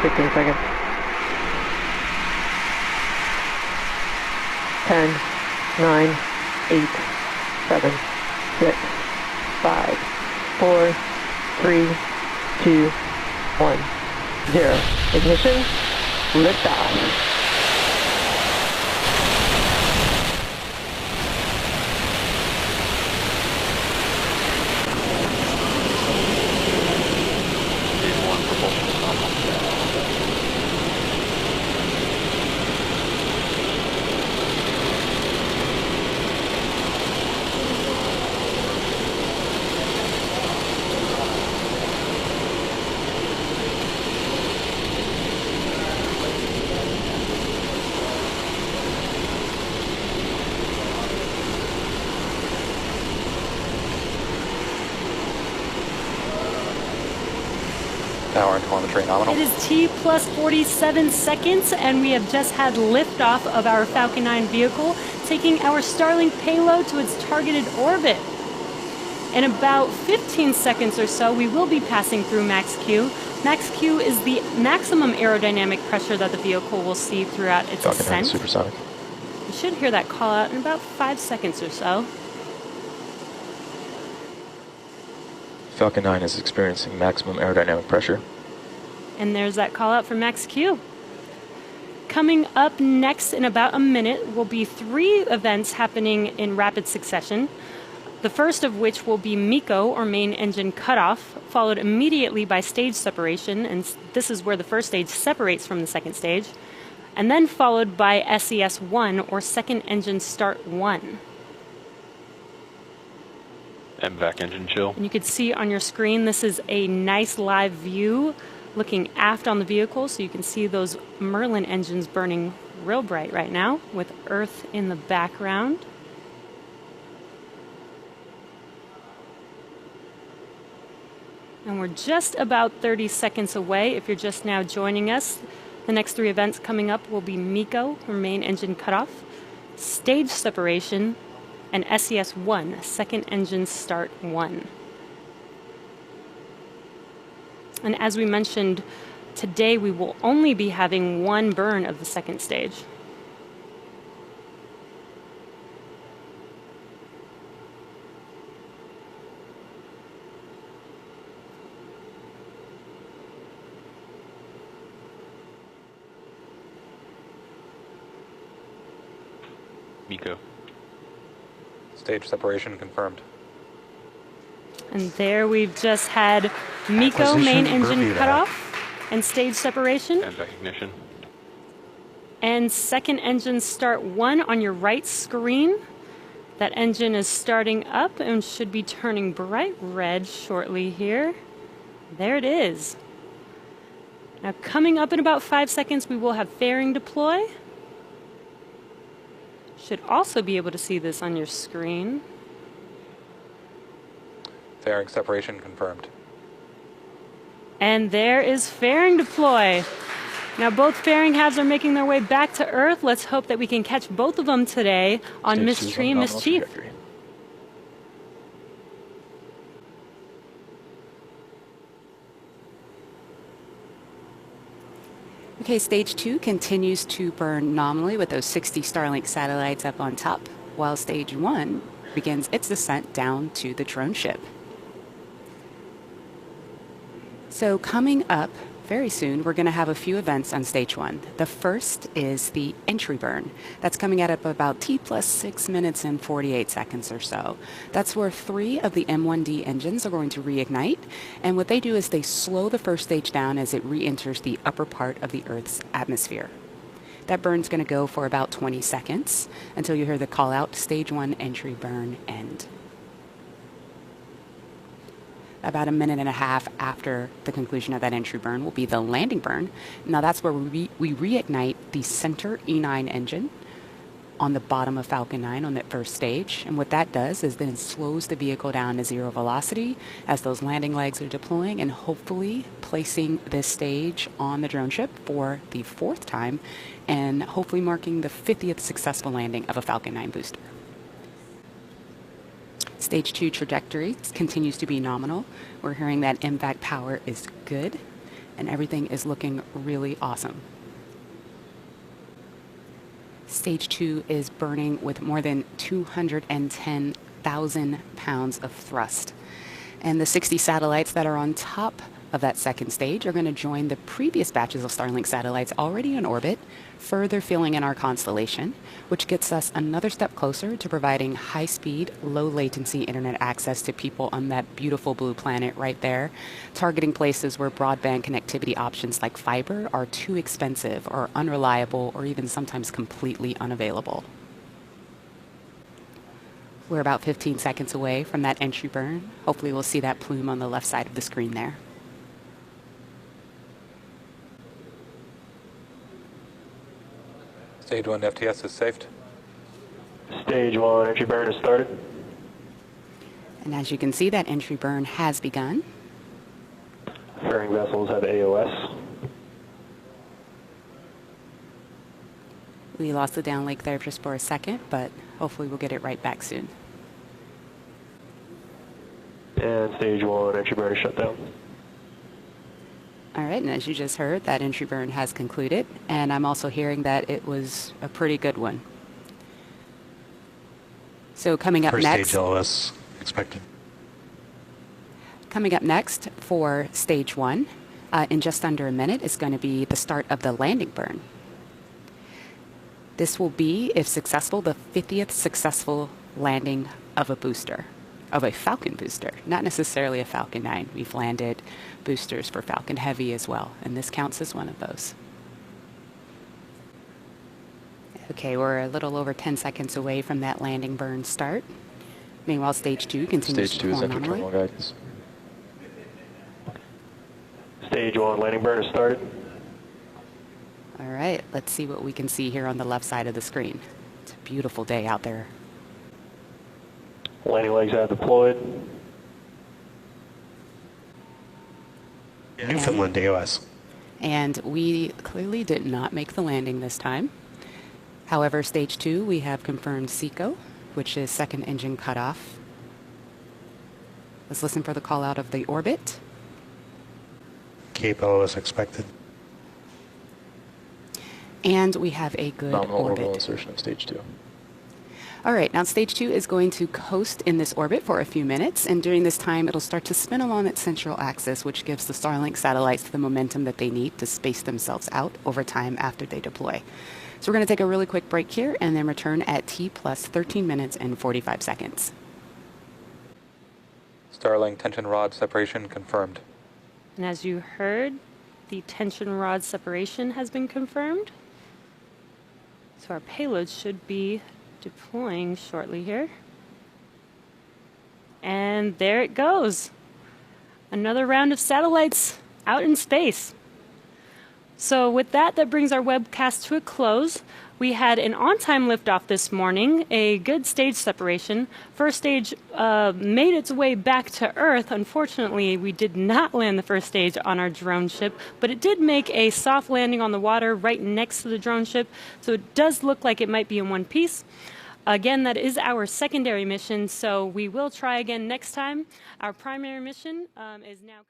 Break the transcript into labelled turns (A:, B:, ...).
A: 15 seconds. 10, 9, 8, 7, 6, 5, 4, 3, 2, 1, 0. Ignition, liftoff.
B: Power and telemetry nominal.
C: It is T plus 47 seconds, and we have just had liftoff of our Falcon 9 vehicle, taking our Starlink payload to its targeted orbit. In about 15 seconds or so, we will be passing through max Q. Max Q is the maximum aerodynamic pressure that the vehicle will see throughout its
B: Falcon 9
C: ascent.
B: supersonic.
C: You should hear that call out in about 5 seconds or so.
B: Falcon 9 is experiencing maximum aerodynamic pressure.
C: And there's that call out for max Q. Coming up next in about a minute will be 3 events happening in rapid succession. The first of which will be MECO, or main engine cutoff, followed immediately by stage separation, and this is where the first stage separates from the second stage, and then followed by SES-1, or second engine start 1.
D: MVAC engine chill.
C: And you can see on your screen, this is a nice live view looking aft on the vehicle, so you can see those Merlin engines burning real bright right now with Earth in the background. And we're just about 30 seconds away. If you're just now joining us, the next 3 events coming up will be MECO, or main engine cutoff, stage separation, and SES-1, second engine start 1. And as we mentioned, today we will only be having 1 burn of the second stage.
D: MECO.
B: Stage separation confirmed.
C: And there we've just had MECO, main engine cutoff, and stage separation.
D: MVAC ignition.
C: And second engine start 1 on your right screen. That engine is starting up and should be turning bright red shortly here. There it is. Now coming up in about 5 seconds, we will have fairing deploy. Should also be able to see this on your screen.
B: Fairing separation confirmed.
C: And there is fairing deploy. Now both fairing halves are making their way back to Earth. Let's hope that we can catch both of them today on Miss Tree and Miss Chief.
E: Okay, stage 2 continues to burn nominally with those 60 Starlink satellites up on top, while stage 1 begins its descent down to the drone ship. So coming up very soon, we're going to have a few events on stage 1. The first is the entry burn. That's coming at up about T plus 6 minutes and 48 seconds or so. That's where 3 of the M1D engines are going to reignite. And what they do is they slow the first stage down as it re-enters the upper part of the Earth's atmosphere. That burn's going to go for about 20 seconds until you hear the call out, stage 1 entry burn end. About a minute and a half after the conclusion of that entry burn will be the landing burn. Now that's where we reignite the center E9 engine on the bottom of Falcon 9 on that first stage. And what that does is then it slows the vehicle down to 0 velocity as those landing legs are deploying and hopefully placing this stage on the drone ship for the 4th time and hopefully marking the 50th successful landing of a Falcon 9 booster. Stage 2 trajectory continues to be nominal. We're hearing that MVAC power is good. and everything is looking really awesome. Stage 2 is burning with more than 210,000 pounds of thrust. And the 60 satellites that are on top of that second stage are going to join the previous batches of Starlink satellites already in orbit, further filling in our constellation, which gets us another step closer to providing high-speed, low-latency internet access to people on that beautiful blue planet right there, targeting places where broadband connectivity options like fiber are too expensive or unreliable or even sometimes completely unavailable. We're about 15 seconds away from that entry burn. Hopefully we'll see that plume on the left side of the screen there.
B: Stage 1 FTS is saved.
F: Stage 1 entry burn has started.
E: And as you can see, that entry burn has begun.
F: Fairing vessels have AOS.
E: We lost the downlink there just for a second, but hopefully we'll get it right back soon.
F: And stage 1 entry burn is shut down.
E: All right, and as you just heard, that entry burn has concluded, and I'm also hearing that it was a pretty good one. So coming up
B: First
E: next,
B: stage LOS expected.
E: coming up next for stage 1, in just under a minute, is going to be the start of the landing burn. This will be, if successful, the 50th successful landing of a booster, of a Falcon booster, not necessarily a Falcon 9. We've landed boosters for Falcon Heavy as well, and this counts as one of those. Okay, we're a little over 10 seconds away from that landing burn start. Meanwhile, stage 2 continues
B: Stage
E: to
B: 2 is
E: perform
B: enter terminal
E: normally.
B: guidance.
F: Stage 1 landing burn has started.
E: All right, let's see what we can see here on the left side of the screen. It's a beautiful day out there.
F: Landing legs have deployed.
B: Newfoundland AOS.
E: And we clearly did not make the landing this time. However, stage 2, we have confirmed SECO, which is second engine cutoff. Let's listen for the call out of the orbit.
B: Cape LOS expected.
E: And we have a good
B: Nominal orbital
E: orbit.
B: insertion of stage 2.
E: All right, now stage 2 is going to coast in this orbit for a few minutes, and during this time it'll start to spin along its central axis, which gives the Starlink satellites the momentum that they need to space themselves out over time after they deploy. So we're going to take a really quick break here and then return at T plus 13 minutes and 45 seconds.
B: Starlink tension rod separation confirmed.
C: And as you heard, the tension rod separation has been confirmed. So our payload should be deploying shortly here. And there it goes. Another round of satellites out in space. So with that, that brings our webcast to a close. We had an on-time liftoff this morning, a good stage separation. First stage made its way back to Earth. Unfortunately, we did not land the first stage on our drone ship, but it did make a soft landing on the water right next to the drone ship, so it does look like it might be in one piece. Again, that is our secondary mission, so we will try again next time. Our primary mission is now...